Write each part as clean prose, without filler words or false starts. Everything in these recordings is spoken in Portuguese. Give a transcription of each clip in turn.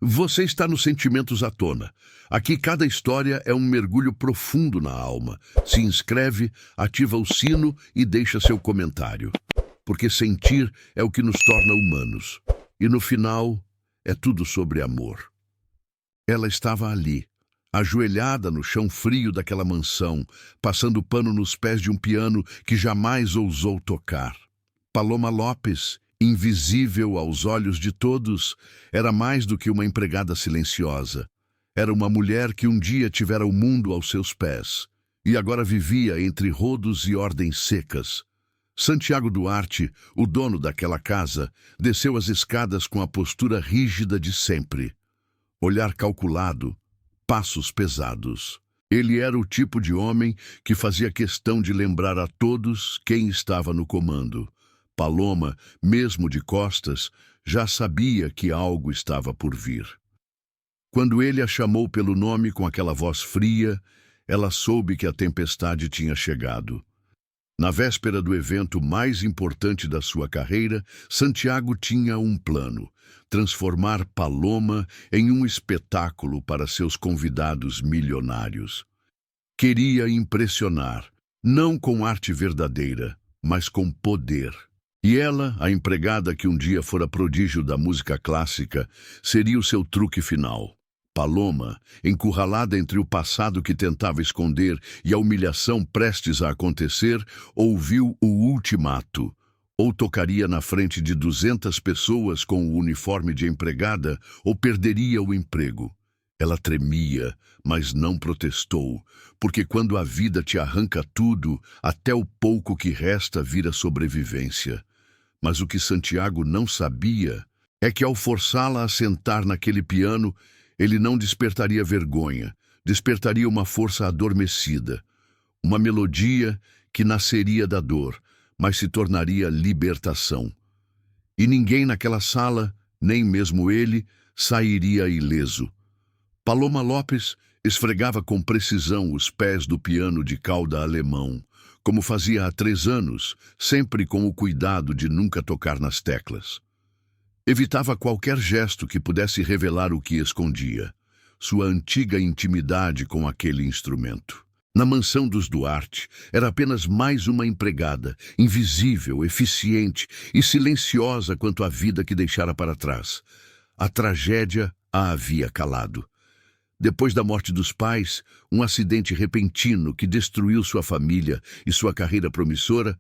Você está nos Sentimentos à Tona. Aqui cada história é um mergulho profundo na alma. Se inscreve, ativa o sino e deixa seu comentário. Porque sentir é o que nos torna humanos. E no final, é tudo sobre amor. Ela estava ali, ajoelhada no chão frio daquela mansão, passando pano nos pés de um piano que jamais ousou tocar. Paloma Lopes, invisível aos olhos de todos, era mais do que uma empregada silenciosa. Era uma mulher que um dia tivera o mundo aos seus pés e agora vivia entre rodos e ordens secas. Santiago Duarte, o dono daquela casa, desceu as escadas com a postura rígida de sempre. Olhar calculado, passos pesados. Ele era o tipo de homem que fazia questão de lembrar a todos quem estava no comando. Paloma, mesmo de costas, já sabia que algo estava por vir. Quando ele a chamou pelo nome com aquela voz fria, ela soube que a tempestade tinha chegado. Na véspera do evento mais importante da sua carreira, Santiago tinha um plano: transformar Paloma em um espetáculo para seus convidados milionários. Queria impressionar, não com arte verdadeira, mas com poder. E ela, a empregada que um dia fora prodígio da música clássica, seria o seu truque final. Paloma, encurralada entre o passado que tentava esconder e a humilhação prestes a acontecer, ouviu o ultimato. Ou tocaria na frente de 200 pessoas com o uniforme de empregada, ou perderia o emprego. Ela tremia, mas não protestou, porque quando a vida te arranca tudo, até o pouco que resta vira sobrevivência. Mas o que Santiago não sabia é que ao forçá-la a sentar naquele piano, ele não despertaria vergonha, despertaria uma força adormecida, uma melodia que nasceria da dor, mas se tornaria libertação. E ninguém naquela sala, nem mesmo ele, sairia ileso. Paloma Lopes esfregava com precisão os pés do piano de cauda alemão, como fazia há 3 anos, sempre com o cuidado de nunca tocar nas teclas. Evitava qualquer gesto que pudesse revelar o que escondia, sua antiga intimidade com aquele instrumento. Na mansão dos Duarte, era apenas mais uma empregada, invisível, eficiente e silenciosa quanto à vida que deixara para trás. A tragédia a havia calado. Depois da morte dos pais, um acidente repentino que destruiu sua família e sua carreira promissora,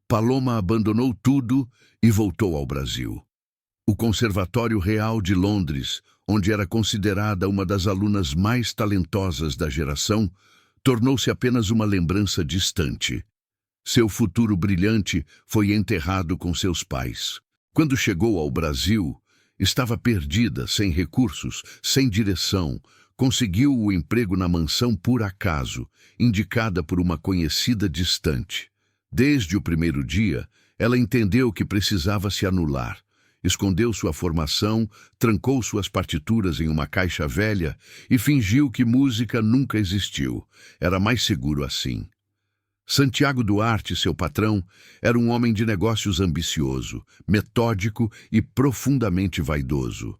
Paloma abandonou tudo e voltou ao Brasil. O Conservatório Real de Londres, onde era considerada uma das alunas mais talentosas da geração, tornou-se apenas uma lembrança distante. Seu futuro brilhante foi enterrado com seus pais. Quando chegou ao Brasil, estava perdida, sem recursos, sem direção. Conseguiu o emprego na mansão por acaso, indicada por uma conhecida distante. Desde o primeiro dia, ela entendeu que precisava se anular. Escondeu sua formação, trancou suas partituras em uma caixa velha e fingiu que música nunca existiu. Era mais seguro assim. Santiago Duarte, seu patrão, era um homem de negócios ambicioso, metódico e profundamente vaidoso.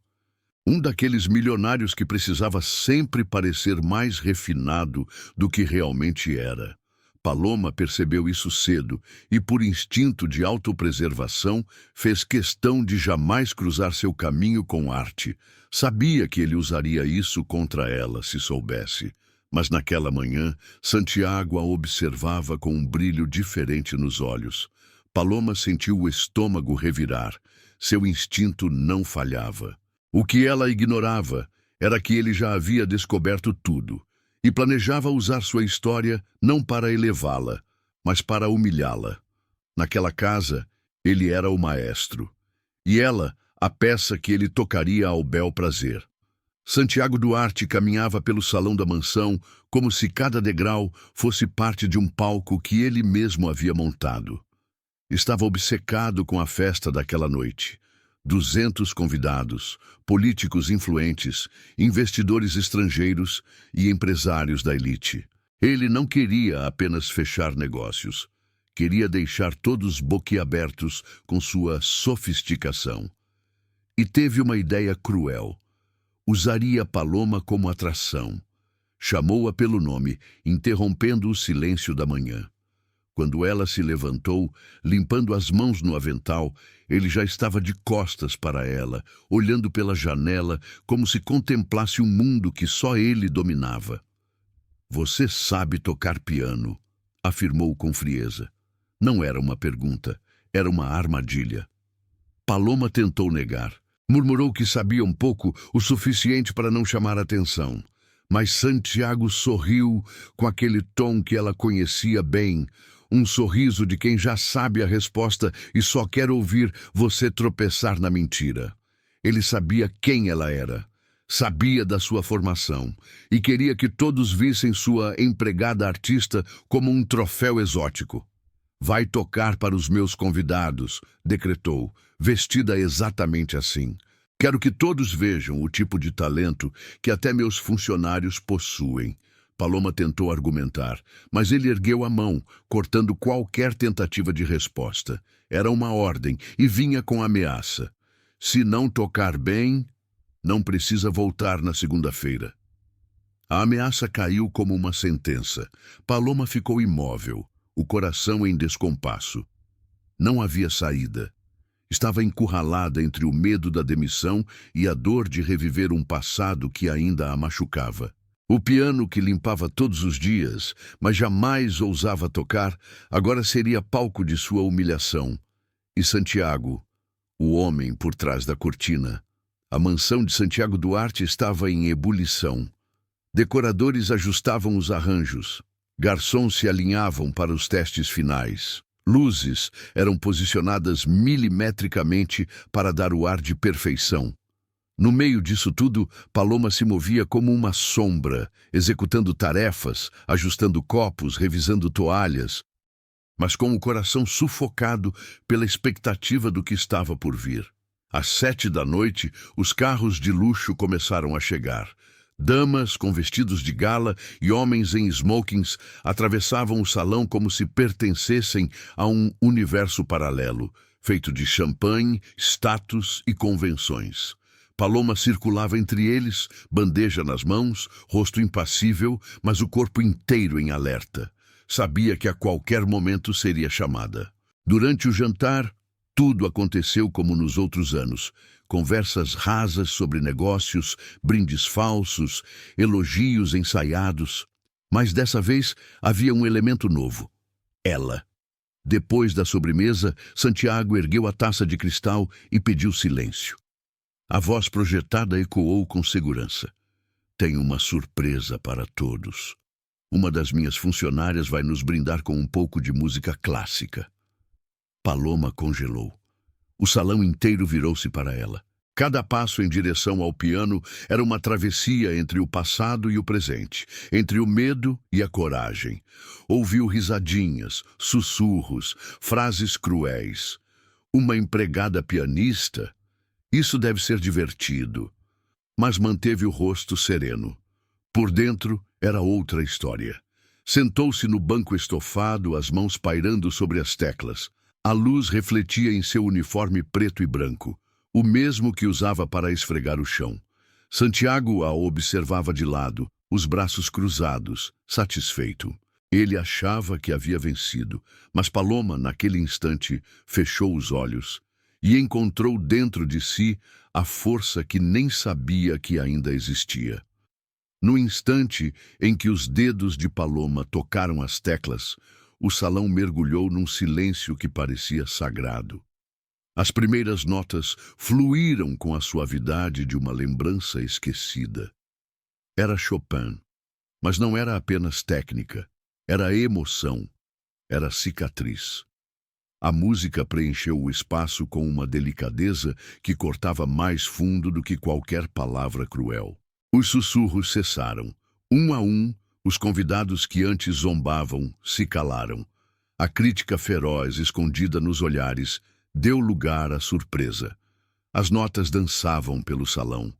Um daqueles milionários que precisava sempre parecer mais refinado do que realmente era. Paloma percebeu isso cedo e, por instinto de autopreservação, fez questão de jamais cruzar seu caminho com arte. Sabia que ele usaria isso contra ela, se soubesse. Mas naquela manhã, Santiago a observava com um brilho diferente nos olhos. Paloma sentiu o estômago revirar. Seu instinto não falhava. O que ela ignorava era que ele já havia descoberto tudo e planejava usar sua história não para elevá-la, mas para humilhá-la. Naquela casa, ele era o maestro, e ela, a peça que ele tocaria ao bel prazer. Santiago Duarte caminhava pelo salão da mansão como se cada degrau fosse parte de um palco que ele mesmo havia montado. Estava obcecado com a festa daquela noite. 200 convidados, políticos influentes, investidores estrangeiros e empresários da elite. Ele não queria apenas fechar negócios. Queria deixar todos boquiabertos com sua sofisticação. E teve uma ideia cruel. Usaria Paloma como atração. Chamou-a pelo nome, interrompendo o silêncio da manhã. Quando ela se levantou, limpando as mãos no avental, ele já estava de costas para ela, olhando pela janela como se contemplasse um mundo que só ele dominava. "Você sabe tocar piano", afirmou com frieza. Não era uma pergunta, era uma armadilha. Paloma tentou negar. Murmurou que sabia um pouco, o suficiente para não chamar atenção. Mas Santiago sorriu com aquele tom que ela conhecia bem, um sorriso de quem já sabe a resposta e só quer ouvir você tropeçar na mentira. Ele sabia quem ela era, sabia da sua formação e queria que todos vissem sua empregada artista como um troféu exótico. "Vai tocar para os meus convidados", decretou, vestida exatamente assim. "Quero que todos vejam o tipo de talento que até meus funcionários possuem." Paloma tentou argumentar, mas ele ergueu a mão, cortando qualquer tentativa de resposta. Era uma ordem e vinha com ameaça. "Se não tocar bem, não precisa voltar na segunda-feira." A ameaça caiu como uma sentença. Paloma ficou imóvel, o coração em descompasso. Não havia saída. Estava encurralada entre o medo da demissão e a dor de reviver um passado que ainda a machucava. O piano que limpava todos os dias, mas jamais ousava tocar, agora seria palco de sua humilhação. E Santiago, o homem por trás da cortina. A mansão de Santiago Duarte estava em ebulição. Decoradores ajustavam os arranjos. Garçons se alinhavam para os testes finais. Luzes eram posicionadas milimetricamente para dar o ar de perfeição. No meio disso tudo, Paloma se movia como uma sombra, executando tarefas, ajustando copos, revisando toalhas, mas com o coração sufocado pela expectativa do que estava por vir. Às 7 da noite, os carros de luxo começaram a chegar. Damas com vestidos de gala e homens em smokings atravessavam o salão como se pertencessem a um universo paralelo, feito de champanhe, status e convenções. Paloma circulava entre eles, bandeja nas mãos, rosto impassível, mas o corpo inteiro em alerta. Sabia que a qualquer momento seria chamada. Durante o jantar, tudo aconteceu como nos outros anos. Conversas rasas sobre negócios, brindes falsos, elogios ensaiados. Mas dessa vez havia um elemento novo. Ela. Depois da sobremesa, Santiago ergueu a taça de cristal e pediu silêncio. A voz projetada ecoou com segurança. "Tenho uma surpresa para todos. Uma das minhas funcionárias vai nos brindar com um pouco de música clássica." Paloma congelou. O salão inteiro virou-se para ela. Cada passo em direção ao piano era uma travessia entre o passado e o presente, entre o medo e a coragem. Ouviu risadinhas, sussurros, frases cruéis. Uma empregada pianista? Isso deve ser divertido. Mas manteve o rosto sereno. Por dentro era outra história. Sentou-se no banco estofado, as mãos pairando sobre as teclas. A luz refletia em seu uniforme preto e branco, o mesmo que usava para esfregar o chão. Santiago a observava de lado, os braços cruzados, satisfeito. Ele achava que havia vencido, mas Paloma, naquele instante, fechou os olhos e encontrou dentro de si a força que nem sabia que ainda existia. No instante em que os dedos de Paloma tocaram as teclas, o salão mergulhou num silêncio que parecia sagrado. As primeiras notas fluíram com a suavidade de uma lembrança esquecida. Era Chopin, mas não era apenas técnica, era emoção, era cicatriz. A música preencheu o espaço com uma delicadeza que cortava mais fundo do que qualquer palavra cruel. Os sussurros cessaram. Um a um, os convidados que antes zombavam se calaram. A crítica feroz, escondida nos olhares, deu lugar à surpresa. As notas dançavam pelo salão,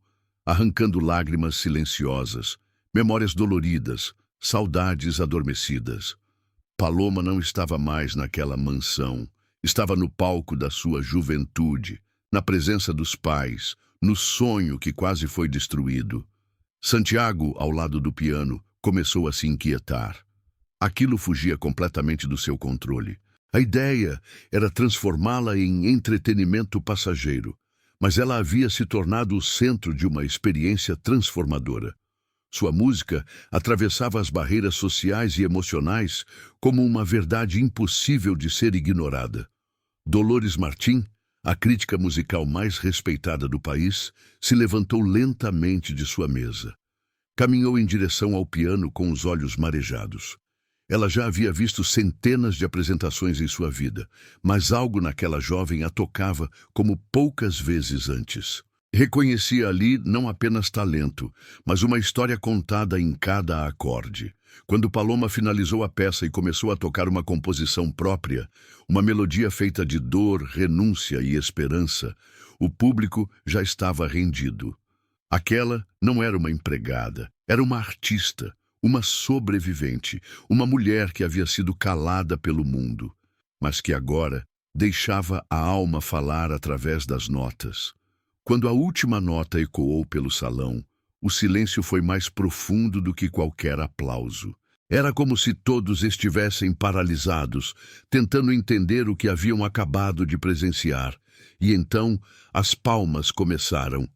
arrancando lágrimas silenciosas, memórias doloridas, saudades adormecidas. Paloma não estava mais naquela mansão, estava no palco da sua juventude, na presença dos pais, no sonho que quase foi destruído. Santiago, ao lado do piano, começou a se inquietar. Aquilo fugia completamente do seu controle. A ideia era transformá-la em entretenimento passageiro, mas ela havia se tornado o centro de uma experiência transformadora. Sua música atravessava as barreiras sociais e emocionais como uma verdade impossível de ser ignorada. Dolores Martim, a crítica musical mais respeitada do país, se levantou lentamente de sua mesa. Caminhou em direção ao piano com os olhos marejados. Ela já havia visto centenas de apresentações em sua vida, mas algo naquela jovem a tocava como poucas vezes antes. Reconhecia ali não apenas talento, mas uma história contada em cada acorde. Quando Paloma finalizou a peça e começou a tocar uma composição própria, uma melodia feita de dor, renúncia e esperança, o público já estava rendido. Aquela não era uma empregada, era uma artista, uma sobrevivente, uma mulher que havia sido calada pelo mundo, mas que agora deixava a alma falar através das notas. Quando a última nota ecoou pelo salão, o silêncio foi mais profundo do que qualquer aplauso. Era como se todos estivessem paralisados, tentando entender o que haviam acabado de presenciar. E então as palmas começaram.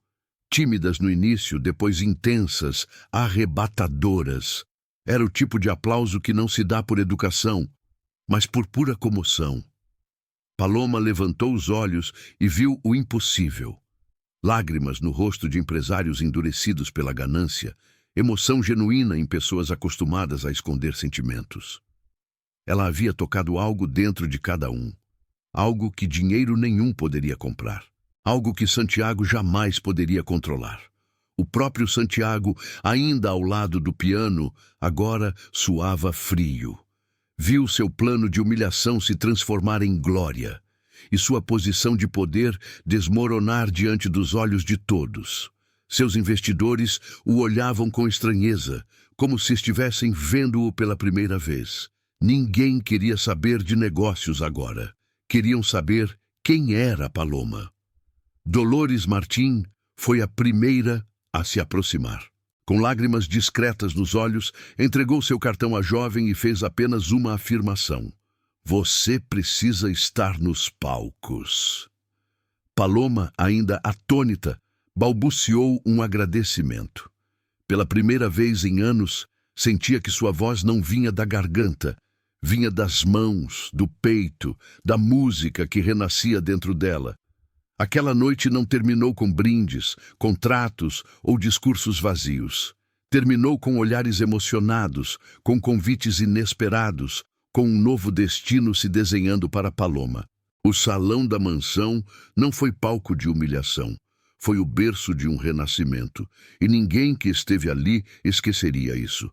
Tímidas no início, depois intensas, arrebatadoras. Era o tipo de aplauso que não se dá por educação, mas por pura comoção. Paloma levantou os olhos e viu o impossível. Lágrimas no rosto de empresários endurecidos pela ganância, emoção genuína em pessoas acostumadas a esconder sentimentos. Ela havia tocado algo dentro de cada um, algo que dinheiro nenhum poderia comprar, algo que Santiago jamais poderia controlar. O próprio Santiago, ainda ao lado do piano, agora suava frio. Viu seu plano de humilhação se transformar em glória e sua posição de poder desmoronar diante dos olhos de todos. Seus investidores o olhavam com estranheza, como se estivessem vendo-o pela primeira vez. Ninguém queria saber de negócios agora. Queriam saber quem era Paloma. Dolores Martim foi a primeira a se aproximar. Com lágrimas discretas nos olhos, entregou seu cartão à jovem e fez apenas uma afirmação. Você precisa estar nos palcos. Paloma, ainda atônita, balbuciou um agradecimento. Pela primeira vez em anos, sentia que sua voz não vinha da garganta, vinha das mãos, do peito, da música que renascia dentro dela. Aquela noite não terminou com brindes, contratos ou discursos vazios. Terminou com olhares emocionados, com convites inesperados, com um novo destino se desenhando para Paloma. O salão da mansão não foi palco de humilhação. Foi o berço de um renascimento, e ninguém que esteve ali esqueceria isso.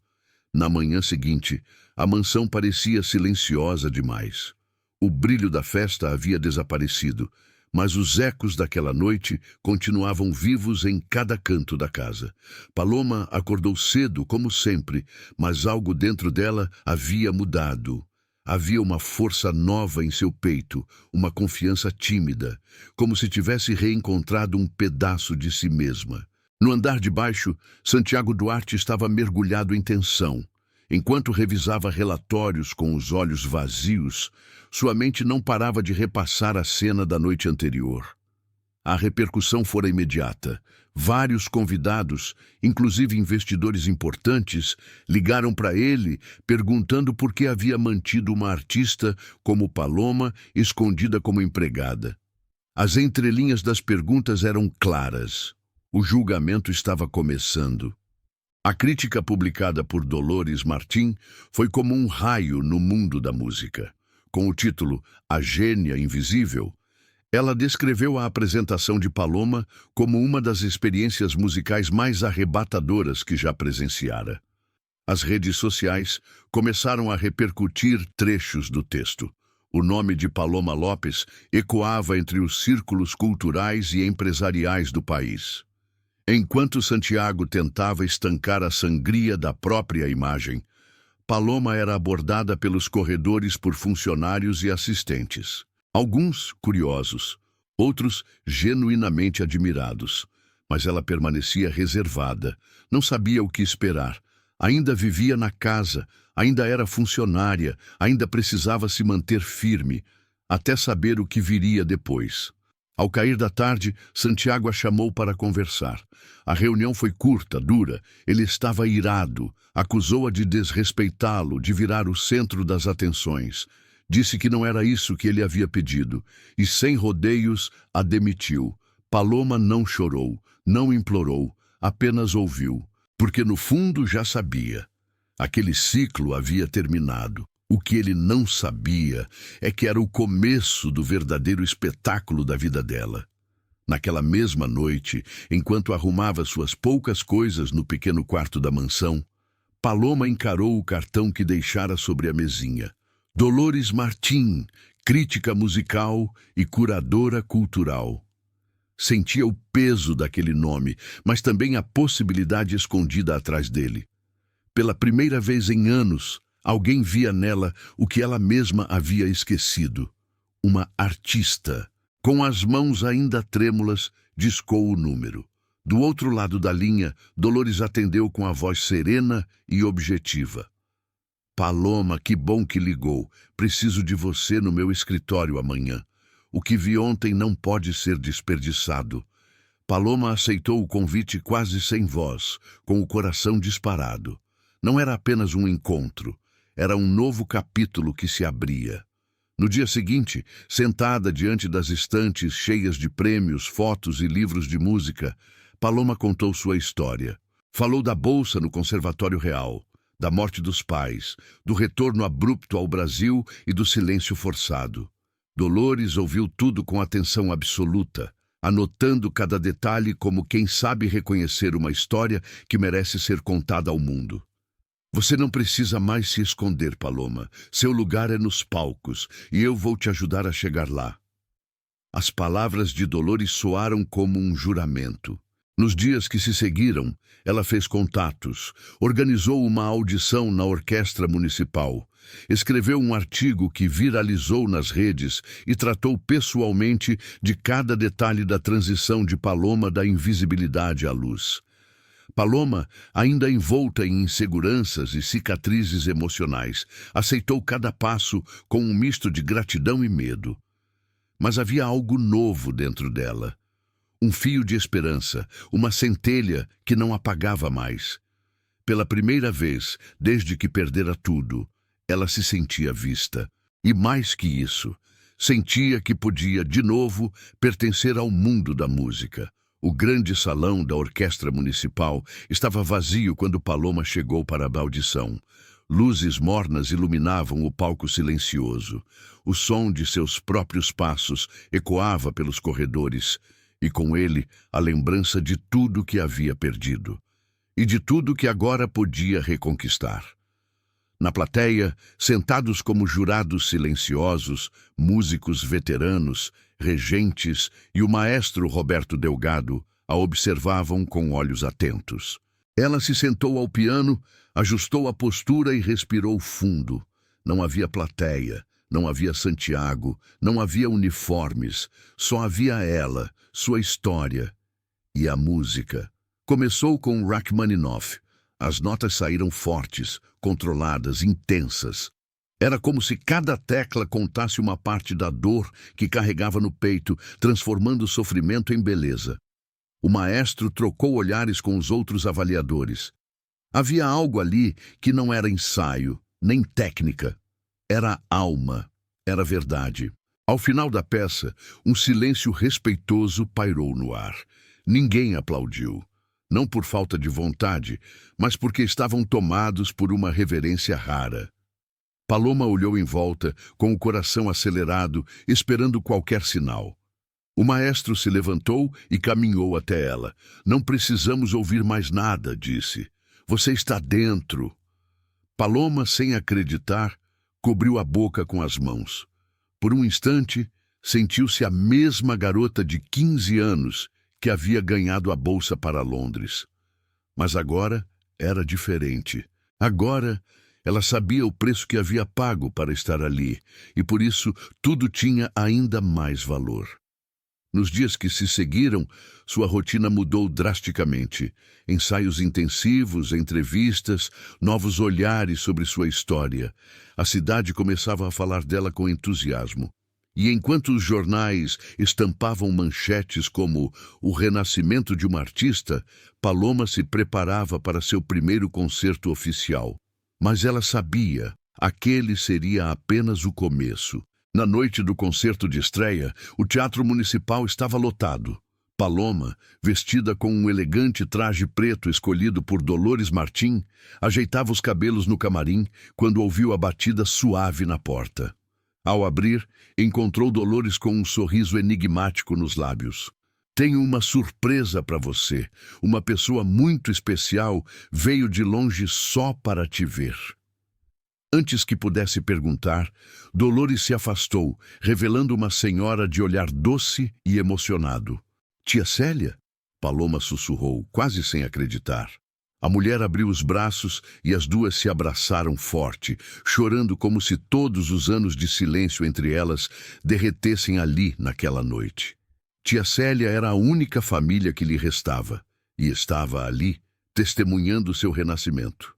Na manhã seguinte, a mansão parecia silenciosa demais. O brilho da festa havia desaparecido, mas os ecos daquela noite continuavam vivos em cada canto da casa. Paloma acordou cedo, como sempre, mas algo dentro dela havia mudado. Havia uma força nova em seu peito, uma confiança tímida, como se tivesse reencontrado um pedaço de si mesma. No andar de baixo, Santiago Duarte estava mergulhado em tensão. Enquanto revisava relatórios com os olhos vazios, sua mente não parava de repassar a cena da noite anterior. A repercussão fora imediata. Vários convidados, inclusive investidores importantes, ligaram para ele perguntando por que havia mantido uma artista como Paloma escondida como empregada. As entrelinhas das perguntas eram claras. O julgamento estava começando. A crítica publicada por Dolores Martim foi como um raio no mundo da música. Com o título A Gênia Invisível, ela descreveu a apresentação de Paloma como uma das experiências musicais mais arrebatadoras que já presenciara. As redes sociais começaram a repercutir trechos do texto. O nome de Paloma Lopes ecoava entre os círculos culturais e empresariais do país. Enquanto Santiago tentava estancar a sangria da própria imagem, Paloma era abordada pelos corredores por funcionários e assistentes. Alguns curiosos, outros genuinamente admirados. mas ela permanecia reservada. Não sabia o que esperar. Ainda vivia na casa, ainda era funcionária, ainda precisava se manter firme, até saber o que viria depois. Ao cair da tarde, Santiago a chamou para conversar. A reunião foi curta, dura. Ele estava irado. Acusou-a de desrespeitá-lo, de virar o centro das atenções. Disse que não era isso que ele havia pedido, e sem rodeios a demitiu. Paloma não chorou, não implorou, apenas ouviu, porque no fundo já sabia. Aquele ciclo havia terminado. O que ele não sabia é que era o começo do verdadeiro espetáculo da vida dela. Naquela mesma noite, enquanto arrumava suas poucas coisas no pequeno quarto da mansão, Paloma encarou o cartão que deixara sobre a mesinha. Dolores Martim, crítica musical e curadora cultural. Sentia o peso daquele nome, mas também a possibilidade escondida atrás dele. Pela primeira vez em anos, alguém via nela o que ela mesma havia esquecido. Uma artista. Com as mãos ainda trêmulas, discou o número. Do outro lado da linha, Dolores atendeu com a voz serena e objetiva. Paloma, que bom que ligou. Preciso de você no meu escritório amanhã. O que vi ontem não pode ser desperdiçado. Paloma aceitou o convite quase sem voz, com o coração disparado. Não era apenas um encontro. Era um novo capítulo que se abria. No dia seguinte, sentada diante das estantes cheias de prêmios, fotos e livros de música, Paloma contou sua história. Falou da bolsa no Conservatório Real, da morte dos pais, do retorno abrupto ao Brasil e do silêncio forçado. Dolores ouviu tudo com atenção absoluta, anotando cada detalhe como quem sabe reconhecer uma história que merece ser contada ao mundo. Você não precisa mais se esconder, Paloma. Seu lugar é nos palcos, e eu vou te ajudar a chegar lá. As palavras de Dolores soaram como um juramento. Nos dias que se seguiram, ela fez contatos, organizou uma audição na Orquestra Municipal, escreveu um artigo que viralizou nas redes e tratou pessoalmente de cada detalhe da transição de Paloma da invisibilidade à luz. Paloma, ainda envolta em inseguranças e cicatrizes emocionais, aceitou cada passo com um misto de gratidão e medo. Mas havia algo novo dentro dela. Um fio de esperança, uma centelha que não apagava mais. Pela primeira vez, desde que perdera tudo, ela se sentia vista. E mais que isso, sentia que podia, de novo, pertencer ao mundo da música. O grande salão da Orquestra Municipal estava vazio quando Paloma chegou para a audição. Luzes mornas iluminavam o palco silencioso. O som de seus próprios passos ecoava pelos corredores, e com ele a lembrança de tudo que havia perdido, e de tudo que agora podia reconquistar. Na plateia, sentados como jurados silenciosos, músicos veteranos, regentes e o maestro Roberto Delgado a observavam com olhos atentos. Ela se sentou ao piano, ajustou a postura e respirou fundo. Não havia plateia, não havia Santiago, não havia uniformes, só havia ela, sua história e a música. Começou com Rachmaninoff. As notas saíram fortes, controladas, intensas. Era como se cada tecla contasse uma parte da dor que carregava no peito, transformando o sofrimento em beleza. O maestro trocou olhares com os outros avaliadores. Havia algo ali que não era ensaio, nem técnica. Era alma, era verdade. Ao final da peça, um silêncio respeitoso pairou no ar. Ninguém aplaudiu. Não por falta de vontade, mas porque estavam tomados por uma reverência rara. Paloma olhou em volta, com o coração acelerado, esperando qualquer sinal. O maestro se levantou e caminhou até ela. Não precisamos ouvir mais nada, disse. Você está dentro. Paloma, sem acreditar, cobriu a boca com as mãos. Por um instante, sentiu-se a mesma garota de 15 anos que havia ganhado a bolsa para Londres. Mas agora era diferente. Agora ela sabia o preço que havia pago para estar ali, e por isso tudo tinha ainda mais valor. Nos dias que se seguiram, sua rotina mudou drasticamente. Ensaios intensivos, entrevistas, novos olhares sobre sua história. A cidade começava a falar dela com entusiasmo. E enquanto os jornais estampavam manchetes como "O renascimento de uma artista", Paloma se preparava para seu primeiro concerto oficial. Mas ela sabia, aquele seria apenas o começo. Na noite do concerto de estreia, o Teatro Municipal estava lotado. Paloma, vestida com um elegante traje preto escolhido por Dolores Martim, ajeitava os cabelos no camarim quando ouviu a batida suave na porta. Ao abrir, encontrou Dolores com um sorriso enigmático nos lábios. "Tenho uma surpresa para você. Uma pessoa muito especial veio de longe só para te ver." Antes que pudesse perguntar, Dolores se afastou, revelando uma senhora de olhar doce e emocionado. "Tia Célia?" Paloma sussurrou, quase sem acreditar. A mulher abriu os braços e as duas se abraçaram forte, chorando como se todos os anos de silêncio entre elas derretessem ali naquela noite. Tia Célia era a única família que lhe restava, e estava ali, testemunhando seu renascimento.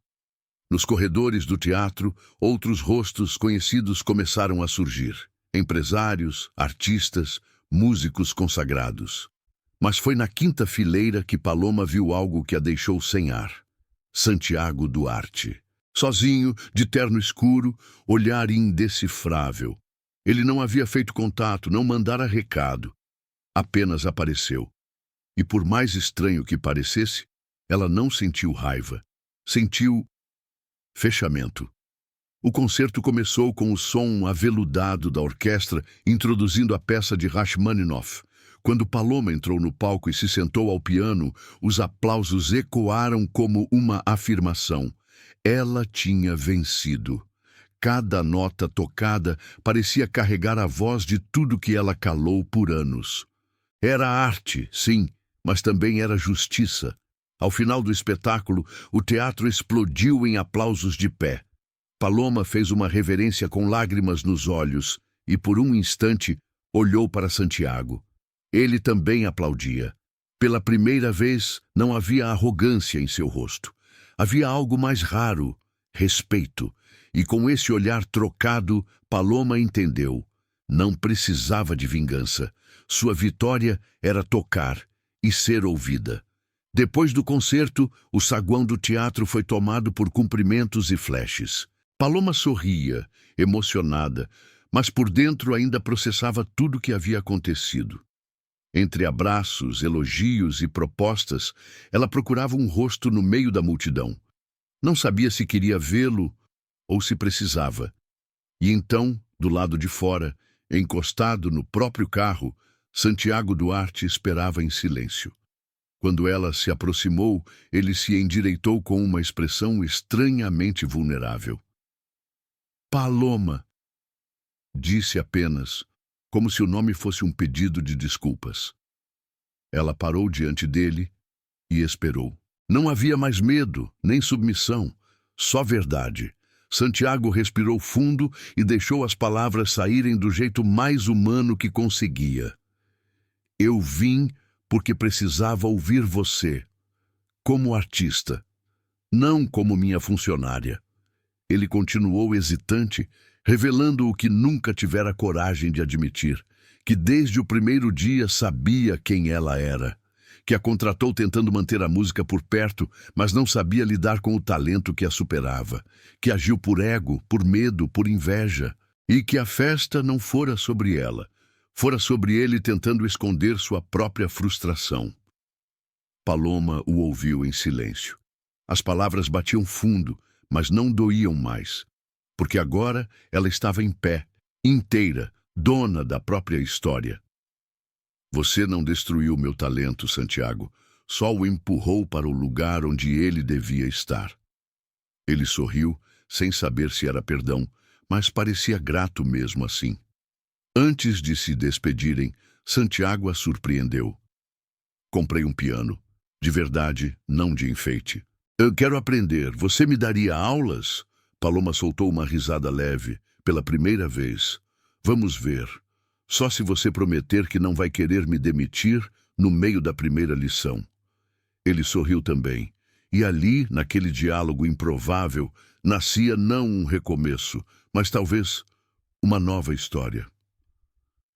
Nos corredores do teatro, outros rostos conhecidos começaram a surgir. Empresários, artistas, músicos consagrados. Mas foi na quinta fileira que Paloma viu algo que a deixou sem ar. Santiago Duarte. Sozinho, de terno escuro, olhar indecifrável. Ele não havia feito contato, não mandara recado. Apenas apareceu. E por mais estranho que parecesse, ela não sentiu raiva. Sentiu fechamento. O concerto começou com o som aveludado da orquestra introduzindo a peça de Rachmaninoff. Quando Paloma entrou no palco e se sentou ao piano, os aplausos ecoaram como uma afirmação. Ela tinha vencido. Cada nota tocada parecia carregar a voz de tudo que ela calou por anos. Era arte, sim, mas também era justiça. Ao final do espetáculo, o teatro explodiu em aplausos de pé. Paloma fez uma reverência com lágrimas nos olhos e, por um instante, olhou para Santiago. Ele também aplaudia. Pela primeira vez, não havia arrogância em seu rosto. Havia algo mais raro, respeito. E com esse olhar trocado, Paloma entendeu. Não precisava de vingança. Sua vitória era tocar e ser ouvida. Depois do concerto, o saguão do teatro foi tomado por cumprimentos e flashes. Paloma sorria, emocionada, mas por dentro ainda processava tudo o que havia acontecido. Entre abraços, elogios e propostas, ela procurava um rosto no meio da multidão. Não sabia se queria vê-lo ou se precisava. E então, do lado de fora, encostado no próprio carro, Santiago Duarte esperava em silêncio. Quando ela se aproximou, ele se endireitou com uma expressão estranhamente vulnerável. "Paloma", disse apenas, como se o nome fosse um pedido de desculpas. Ela parou diante dele e esperou. Não havia mais medo, nem submissão, só verdade. Santiago respirou fundo e deixou as palavras saírem do jeito mais humano que conseguia. "Eu vim porque precisava ouvir você, como artista, não como minha funcionária." Ele continuou hesitante, revelando o que nunca tivera coragem de admitir, que desde o primeiro dia sabia quem ela era, que a contratou tentando manter a música por perto, mas não sabia lidar com o talento que a superava, que agiu por ego, por medo, por inveja, e que a festa não fora sobre ela, fora sobre ele tentando esconder sua própria frustração. Paloma o ouviu em silêncio. As palavras batiam fundo, mas não doíam mais, porque agora ela estava em pé, inteira, dona da própria história. "Você não destruiu meu talento, Santiago, só o empurrou para o lugar onde ele devia estar." Ele sorriu, sem saber se era perdão, mas parecia grato mesmo assim. Antes de se despedirem, Santiago a surpreendeu. "Comprei um piano. De verdade, não de enfeite. Eu quero aprender. Você me daria aulas?" Paloma soltou uma risada leve, pela primeira vez. "Vamos ver. Só se você prometer que não vai querer me demitir no meio da primeira lição. Ele sorriu também. E ali, naquele diálogo improvável, nascia não um recomeço, mas talvez uma nova história.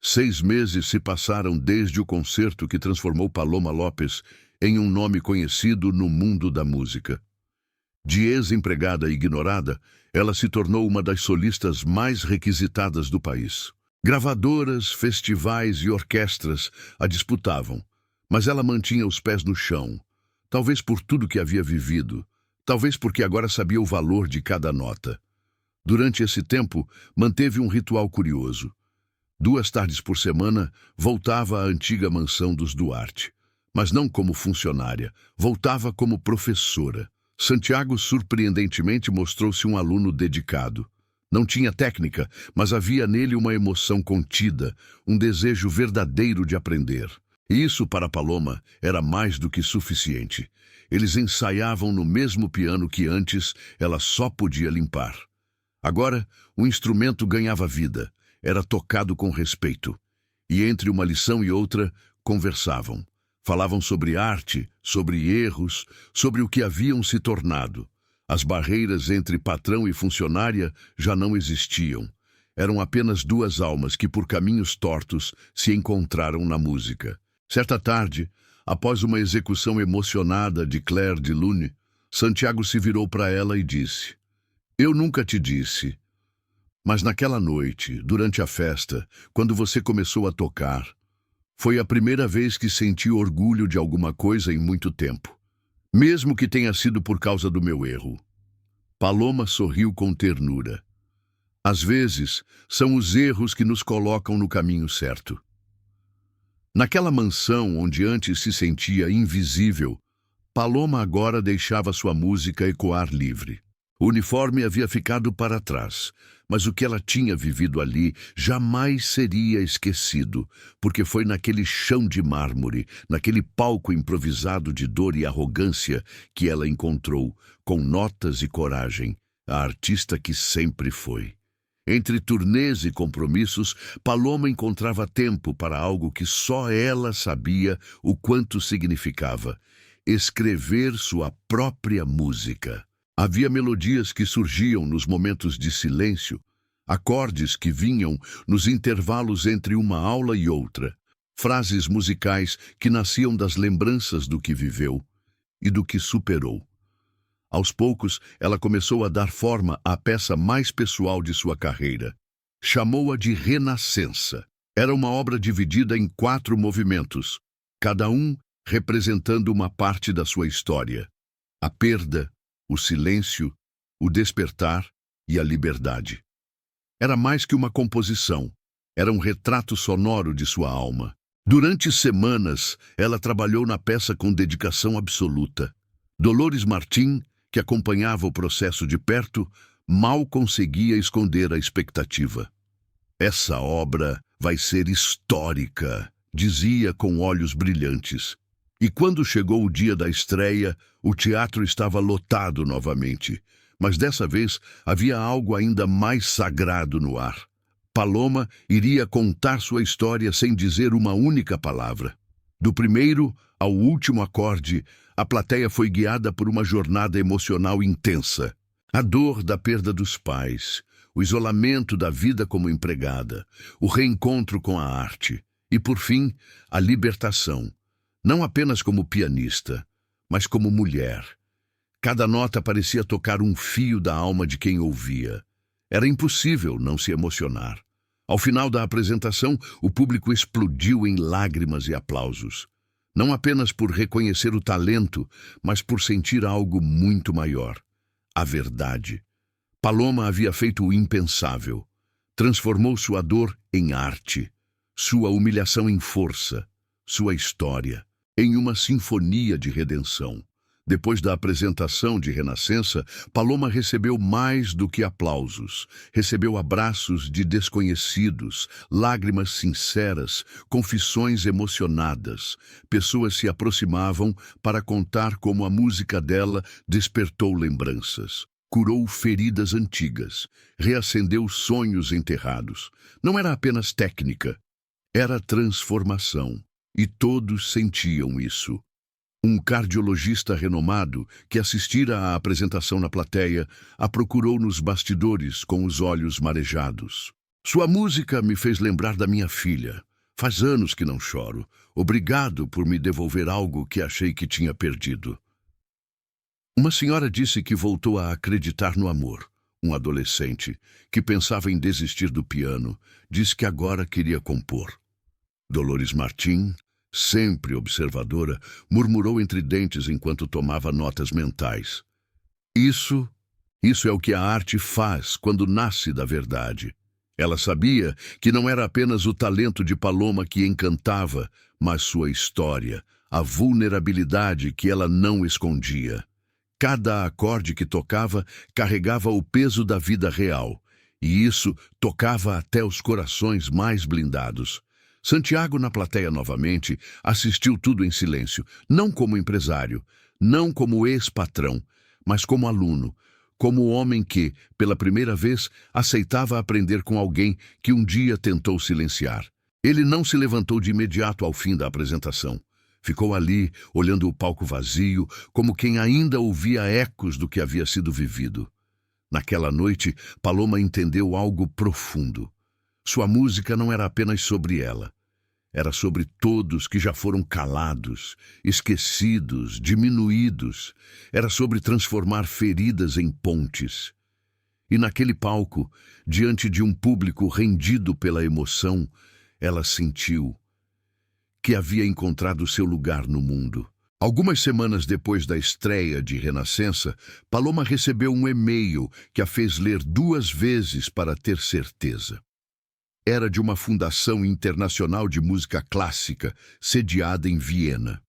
6 meses se passaram desde o concerto que transformou Paloma Lopes em um nome conhecido no mundo da música. De ex-empregada ignorada, ela se tornou uma das solistas mais requisitadas do país. Gravadoras, festivais e orquestras a disputavam, mas ela mantinha os pés no chão, talvez por tudo que havia vivido, talvez porque agora sabia o valor de cada nota. Durante esse tempo, manteve um ritual curioso. 2 tardes por semana, voltava à antiga mansão dos Duarte. Mas não como funcionária, voltava como professora. Santiago surpreendentemente mostrou-se um aluno dedicado. Não tinha técnica, mas havia nele uma emoção contida, um desejo verdadeiro de aprender. E isso para Paloma era mais do que suficiente. Eles ensaiavam no mesmo piano que antes ela só podia limpar. Agora, o instrumento ganhava vida, era tocado com respeito. E entre uma lição e outra, conversavam. Falavam sobre arte, sobre erros, sobre o que haviam se tornado. As barreiras entre patrão e funcionária já não existiam. Eram apenas 2 almas que, por caminhos tortos, se encontraram na música. Certa tarde, após uma execução emocionada de Claire de Lune, Santiago se virou para ela e disse: "Eu nunca te disse, mas naquela noite, durante a festa, quando você começou a tocar, foi a primeira vez que senti orgulho de alguma coisa em muito tempo, mesmo que tenha sido por causa do meu erro." Paloma sorriu com ternura. Às vezes, são os erros que nos colocam no caminho certo. Naquela mansão onde antes se sentia invisível, Paloma agora deixava sua música ecoar livre. O uniforme havia ficado para trás, mas o que ela tinha vivido ali jamais seria esquecido, porque foi naquele chão de mármore, naquele palco improvisado de dor e arrogância, que ela encontrou, com notas e coragem, a artista que sempre foi. Entre turnês e compromissos, Paloma encontrava tempo para algo que só ela sabia o quanto significava: escrever sua própria música. Havia melodias que surgiam nos momentos de silêncio, acordes que vinham nos intervalos entre uma aula e outra, frases musicais que nasciam das lembranças do que viveu e do que superou. Aos poucos, ela começou a dar forma à peça mais pessoal de sua carreira. Chamou-a de Renascença. Era uma obra dividida em 4 movimentos, cada um representando uma parte da sua história: a perda, o silêncio, o despertar e a liberdade. Era mais que uma composição, era um retrato sonoro de sua alma. Durante semanas, ela trabalhou na peça com dedicação absoluta. Dolores Martim, que acompanhava o processo de perto, mal conseguia esconder a expectativa. "Essa obra vai ser histórica", dizia com olhos brilhantes. E quando chegou o dia da estreia, o teatro estava lotado novamente. Mas dessa vez havia algo ainda mais sagrado no ar. Paloma iria contar sua história sem dizer uma única palavra. Do primeiro ao último acorde, a plateia foi guiada por uma jornada emocional intensa. A dor da perda dos pais, o isolamento da vida como empregada, o reencontro com a arte e, por fim, a libertação. Não apenas como pianista, mas como mulher. Cada nota parecia tocar um fio da alma de quem ouvia. Era impossível não se emocionar. Ao final da apresentação, o público explodiu em lágrimas e aplausos. Não apenas por reconhecer o talento, mas por sentir algo muito maior: a verdade. Paloma havia feito o impensável. Transformou sua dor em arte, sua humilhação em força, sua história em uma sinfonia de redenção. Depois da apresentação de Renascença, Paloma recebeu mais do que aplausos. Recebeu abraços de desconhecidos, lágrimas sinceras, confissões emocionadas. Pessoas se aproximavam para contar como a música dela despertou lembranças, curou feridas antigas, reacendeu sonhos enterrados. Não era apenas técnica, Era transformação, e todos sentiam isso. Um cardiologista renomado, que assistira à apresentação na plateia, a procurou nos bastidores com os olhos marejados. Sua música me fez lembrar da minha filha. Faz anos que não choro. Obrigado por me devolver algo que achei que tinha perdido. Uma senhora disse que voltou a acreditar no amor. Um adolescente, que pensava em desistir do piano, disse que agora queria compor. Dolores Martim, sempre observadora, murmurou entre dentes enquanto tomava notas mentais. Isso é o que a arte faz quando nasce da verdade. Ela sabia que não era apenas o talento de Paloma que encantava, mas sua história, a vulnerabilidade que ela não escondia. Cada acorde que tocava carregava o peso da vida real, e isso tocava até os corações mais blindados. Santiago, na plateia novamente, assistiu tudo em silêncio, não como empresário, não como ex-patrão, mas como aluno, como homem que, pela primeira vez, aceitava aprender com alguém que um dia tentou silenciar. Ele não se levantou de imediato ao fim da apresentação. Ficou ali, olhando o palco vazio, como quem ainda ouvia ecos do que havia sido vivido. Naquela noite, Paloma entendeu algo profundo. Sua música não era apenas sobre ela. Era sobre todos que já foram calados, esquecidos, diminuídos. Era sobre transformar feridas em pontes. E naquele palco, diante de um público rendido pela emoção, ela sentiu que havia encontrado seu lugar no mundo. Algumas semanas depois da estreia de Renascença, Paloma recebeu um e-mail que a fez ler 2 vezes para ter certeza. Era de uma fundação internacional de música clássica, sediada em Viena.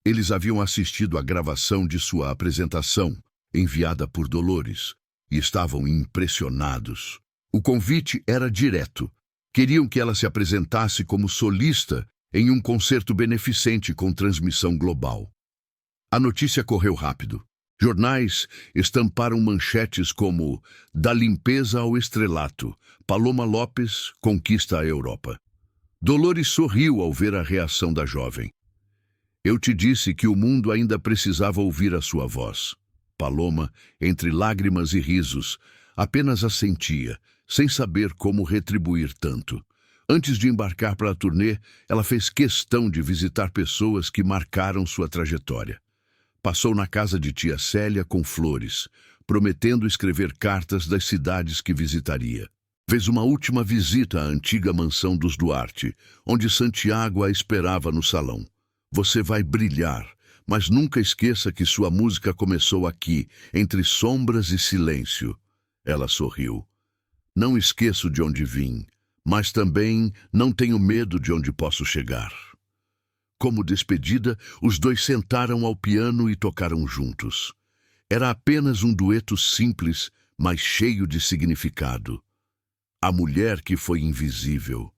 Eles haviam assistido à gravação de sua apresentação, enviada por Dolores, e estavam impressionados. O convite era direto. Queriam que ela se apresentasse como solista em um concerto beneficente com transmissão global. A notícia correu rápido. Jornais estamparam manchetes como "Da limpeza ao estrelato, Paloma Lopes conquista a Europa". Dolores sorriu ao ver a reação da jovem. "Eu te disse que o mundo ainda precisava ouvir a sua voz". Paloma, entre lágrimas e risos, apenas assentia, sem saber como retribuir tanto. Antes de embarcar para a turnê, ela fez questão de visitar pessoas que marcaram sua trajetória. Passou na casa de tia Célia com flores, prometendo escrever cartas das cidades que visitaria. Fez uma última visita à antiga mansão dos Duarte, onde Santiago a esperava no salão. "Você vai brilhar, mas nunca esqueça que sua música começou aqui, entre sombras e silêncio". Ela sorriu. "Não esqueço de onde vim, mas também não tenho medo de onde posso chegar". Como despedida, os dois sentaram ao piano e tocaram juntos. Era apenas um dueto simples, mas cheio de significado. A mulher que foi invisível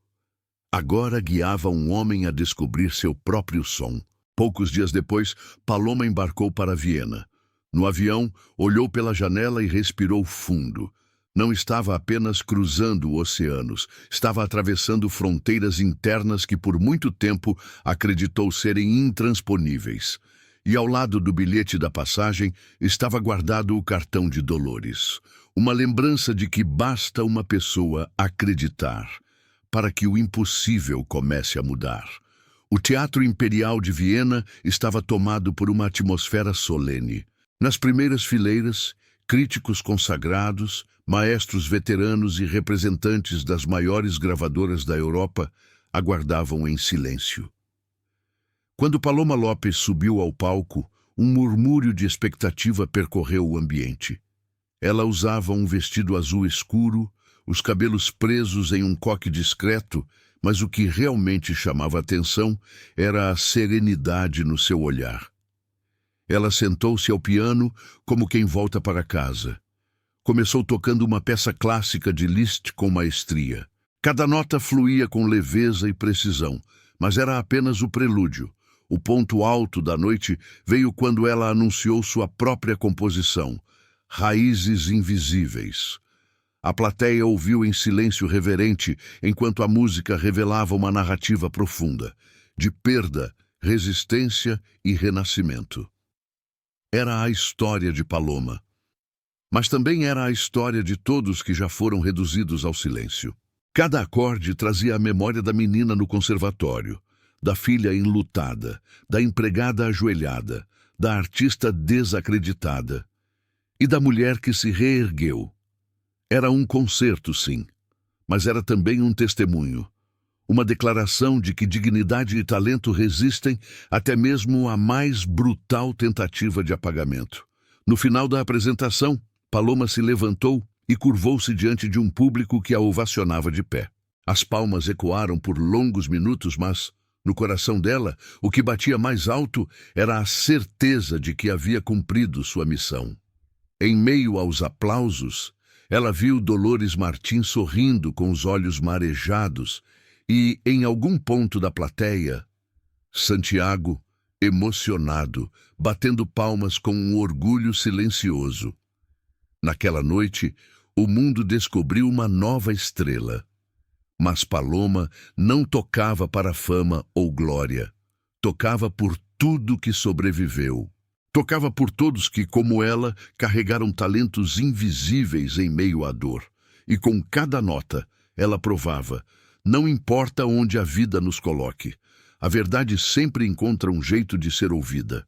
agora guiava um homem a descobrir seu próprio som. Poucos dias depois, Paloma embarcou para Viena. No avião, olhou pela janela e respirou fundo. Não estava apenas cruzando oceanos, estava atravessando fronteiras internas que por muito tempo acreditou serem intransponíveis. E ao lado do bilhete da passagem estava guardado o cartão de Dolores. Uma lembrança de que basta uma pessoa acreditar para que o impossível comece a mudar. O Teatro Imperial de Viena estava tomado por uma atmosfera solene. Nas primeiras fileiras, críticos consagrados, maestros veteranos e representantes das maiores gravadoras da Europa aguardavam em silêncio. Quando Paloma Lopes subiu ao palco, um murmúrio de expectativa percorreu o ambiente. Ela usava um vestido azul escuro, os cabelos presos em um coque discreto, mas o que realmente chamava atenção era a serenidade no seu olhar. Ela sentou-se ao piano como quem volta para casa. Começou tocando uma peça clássica de Liszt com maestria. Cada nota fluía com leveza e precisão, mas era apenas o prelúdio. O ponto alto da noite veio quando ela anunciou sua própria composição, Raízes Invisíveis. A plateia ouviu em silêncio reverente enquanto a música revelava uma narrativa profunda, de perda, resistência e renascimento. Era a história de Paloma, mas também era a história de todos que já foram reduzidos ao silêncio. Cada acorde trazia a memória da menina no conservatório, da filha enlutada, da empregada ajoelhada, da artista desacreditada e da mulher que se reergueu. Era um concerto, sim, mas era também um testemunho, uma declaração de que dignidade e talento resistem até mesmo à mais brutal tentativa de apagamento. No final da apresentação, Paloma se levantou e curvou-se diante de um público que a ovacionava de pé. As palmas ecoaram por longos minutos, mas, no coração dela, o que batia mais alto era a certeza de que havia cumprido sua missão. Em meio aos aplausos, ela viu Dolores Martins sorrindo com os olhos marejados e, em algum ponto da plateia, Santiago, emocionado, batendo palmas com um orgulho silencioso. Naquela noite, o mundo descobriu uma nova estrela. Mas Paloma não tocava para fama ou glória. Tocava por tudo que sobreviveu. Tocava por todos que, como ela, carregaram talentos invisíveis em meio à dor. E com cada nota, ela provava: não importa onde a vida nos coloque, a verdade sempre encontra um jeito de ser ouvida.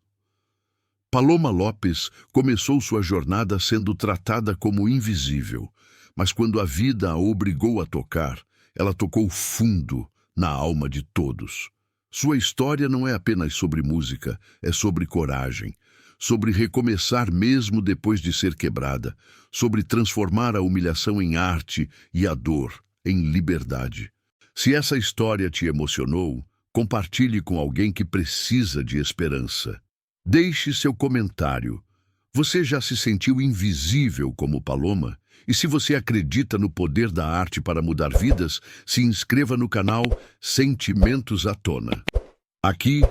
Paloma Lopes começou sua jornada sendo tratada como invisível, mas quando a vida a obrigou a tocar, ela tocou fundo na alma de todos. Sua história não é apenas sobre música, é sobre coragem, sobre recomeçar mesmo depois de ser quebrada, sobre transformar a humilhação em arte e a dor em liberdade. Se essa história te emocionou, compartilhe com alguém que precisa de esperança. Deixe seu comentário. Você já se sentiu invisível como Paloma? E se você acredita no poder da arte para mudar vidas, se inscreva no canal Sentimentos à Tona. Aqui,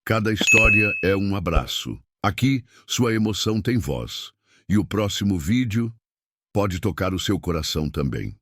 cada história é um abraço. Aqui, sua emoção tem voz. E o próximo vídeo pode tocar o seu coração também.